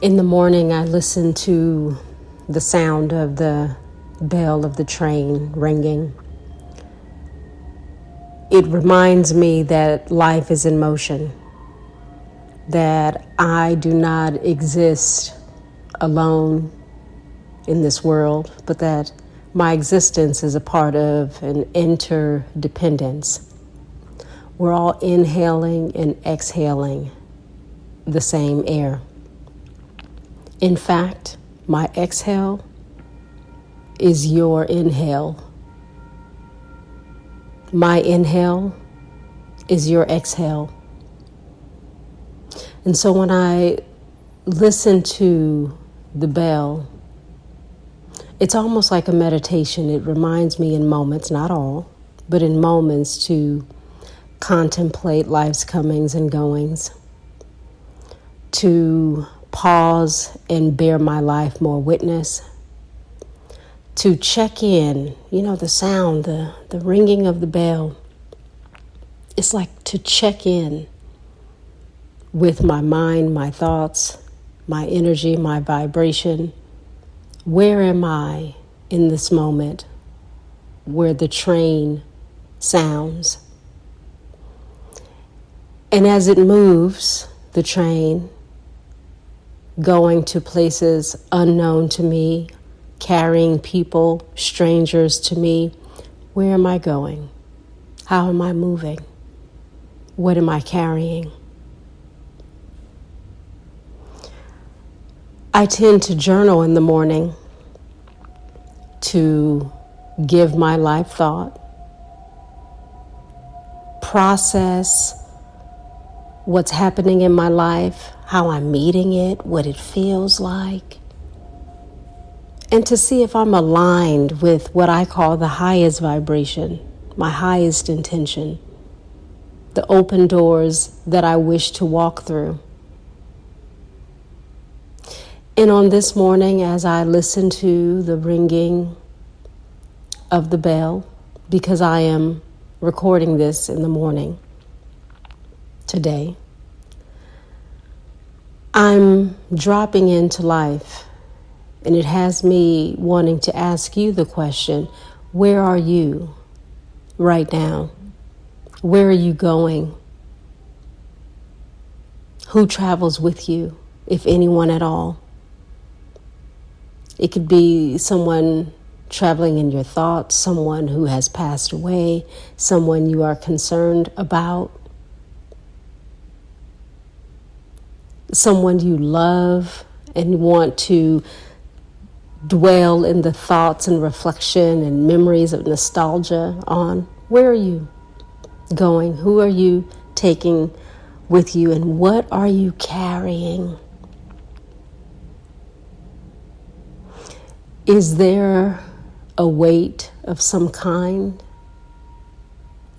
In the morning, I listen to the sound of the bell of the train ringing. It reminds me that life is in motion, that I do not exist alone in this world, but that my existence is a part of an interdependence. We're all inhaling and exhaling the same air. In fact, my exhale is your inhale. My inhale is your exhale. And so when I listen to the bell, it's almost like a meditation. It reminds me in moments, not all, but in moments to contemplate life's comings and goings, to pause and bear my life more witness, to check in, the sound, the ringing of the bell. It's like to check in with my mind, my thoughts, my energy, my vibration. Where am I in this moment where the train sounds? And as it moves, the train, going to places unknown to me, carrying people, strangers to me. Where am I going? How am I moving? What am I carrying? I tend to journal in the morning to give my life thought, process what's happening in my life, how I'm meeting it, what it feels like, and to see if I'm aligned with what I call the highest vibration, my highest intention, the open doors that I wish to walk through. And on this morning, as I listen to the ringing of the bell, because I am recording this in the morning today, I'm dropping into life, and it has me wanting to ask you the question, where are you right now? Where are you going? Who travels with you, if anyone at all? It could be someone traveling in your thoughts, someone who has passed away, someone you are concerned about, someone you love and want to dwell in the thoughts and reflection and memories of nostalgia on. Where are you going? Who are you taking with you? And what are you carrying? Is there a weight of some kind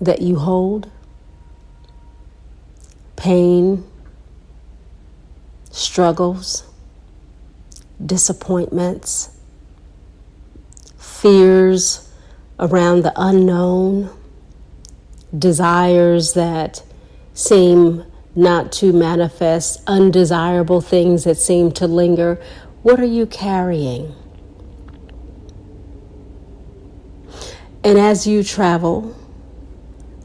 that you hold? Pain, struggles, disappointments, fears around the unknown, desires that seem not to manifest, undesirable things that seem to linger. What are you carrying? And as you travel,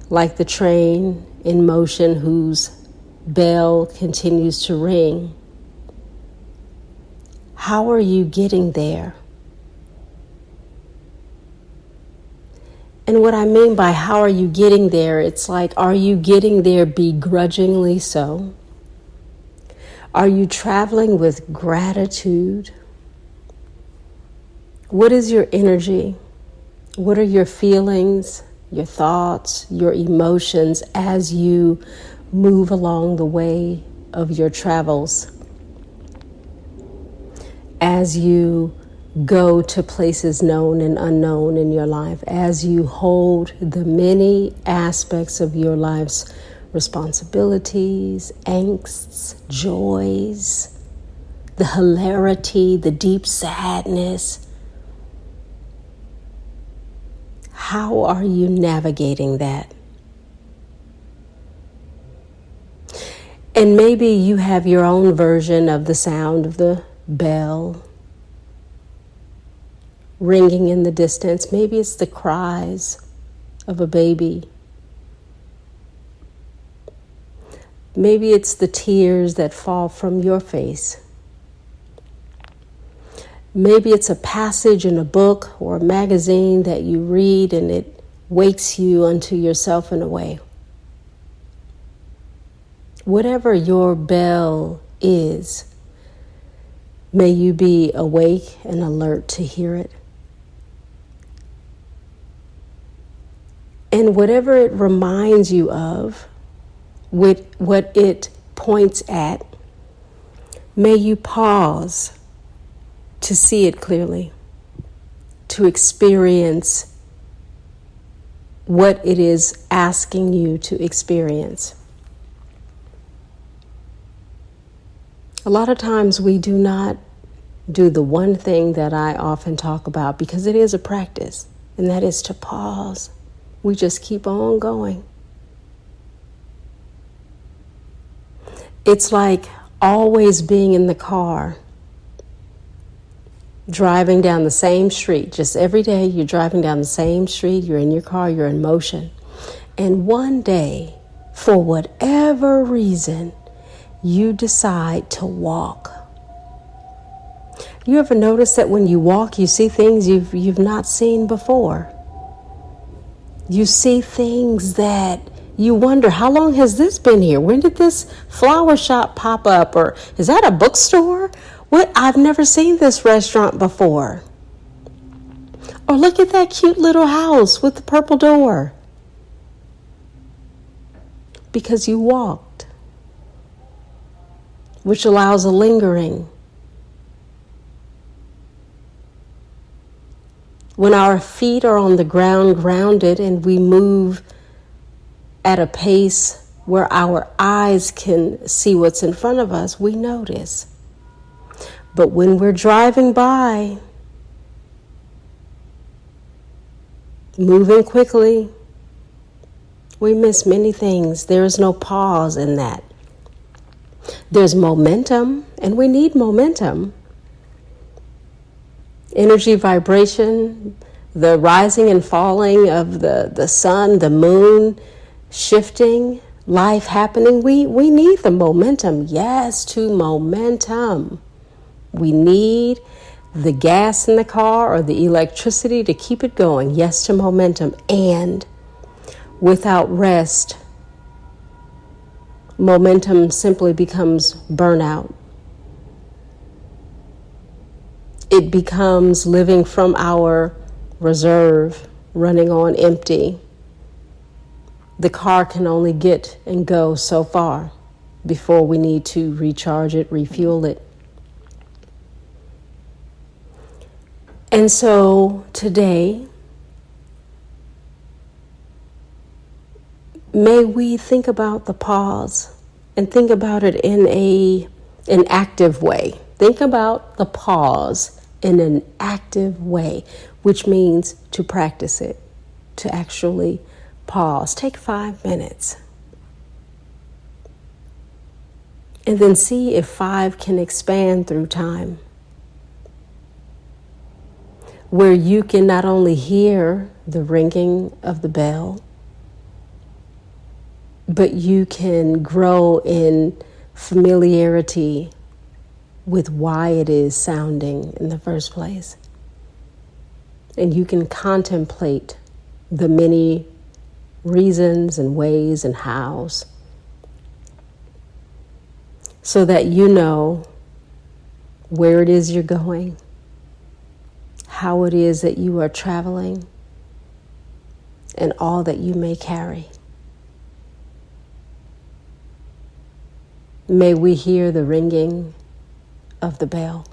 like the train in motion whose bell continues to ring, how are you getting there? And what I mean by how are you getting there, it's like, are you getting there begrudgingly so? Are you traveling with gratitude? What is your energy? What are your feelings, your thoughts, your emotions as you move along the way of your travels? As you go to places known and unknown in your life, as you hold the many aspects of your life's responsibilities, angsts, joys, the hilarity, the deep sadness. How are you navigating that? And maybe you have your own version of the sound of the bell ringing in the distance. Maybe it's the cries of a baby. Maybe it's the tears that fall from your face. Maybe it's a passage in a book or a magazine that you read and it wakes you unto yourself in a way. Whatever your bell is, may you be awake and alert to hear it. And whatever it reminds you of, with what it points at, may you pause to see it clearly, to experience what it is asking you to experience. A lot of times we do not do the one thing that I often talk about, because it is a practice, and that is to pause. We just keep on going. It's like always being in the car, driving down the same street. Just every day you're driving down the same street, you're in your car, you're in motion. And one day, for whatever reason, you decide to walk. You ever notice that when you walk, you see things you've not seen before? You see things that you wonder, how long has this been here? When did this flower shop pop up? Or is that a bookstore? What? I've never seen this restaurant before. Or look at that cute little house with the purple door. Because you walked, which allows a lingering. When our feet are on the ground, grounded, and we move at a pace where our eyes can see what's in front of us, we notice. But when we're driving by, moving quickly, we miss many things. There is no pause in that. There's momentum, and we need momentum. Energy, vibration, the rising and falling of the sun, the moon, shifting, life happening. We need the momentum. Yes, to momentum. We need the gas in the car or the electricity to keep it going. Yes, to momentum. And without rest, momentum simply becomes burnout. It becomes living from our reserve, running on empty. The car can only get and go so far before we need to recharge it, refuel it. And so today, may we think about the pause and think about it in an active way. Think about the pause in an active way, which means to practice it, to actually pause. Take 5 minutes. And then see if 5 can expand through time, where you can not only hear the ringing of the bell, but you can grow in familiarity with why it is sounding in the first place. And you can contemplate the many reasons and ways and hows, so that you know where it is you're going, how it is that you are traveling, and all that you may carry. May we hear the ringing of the bell.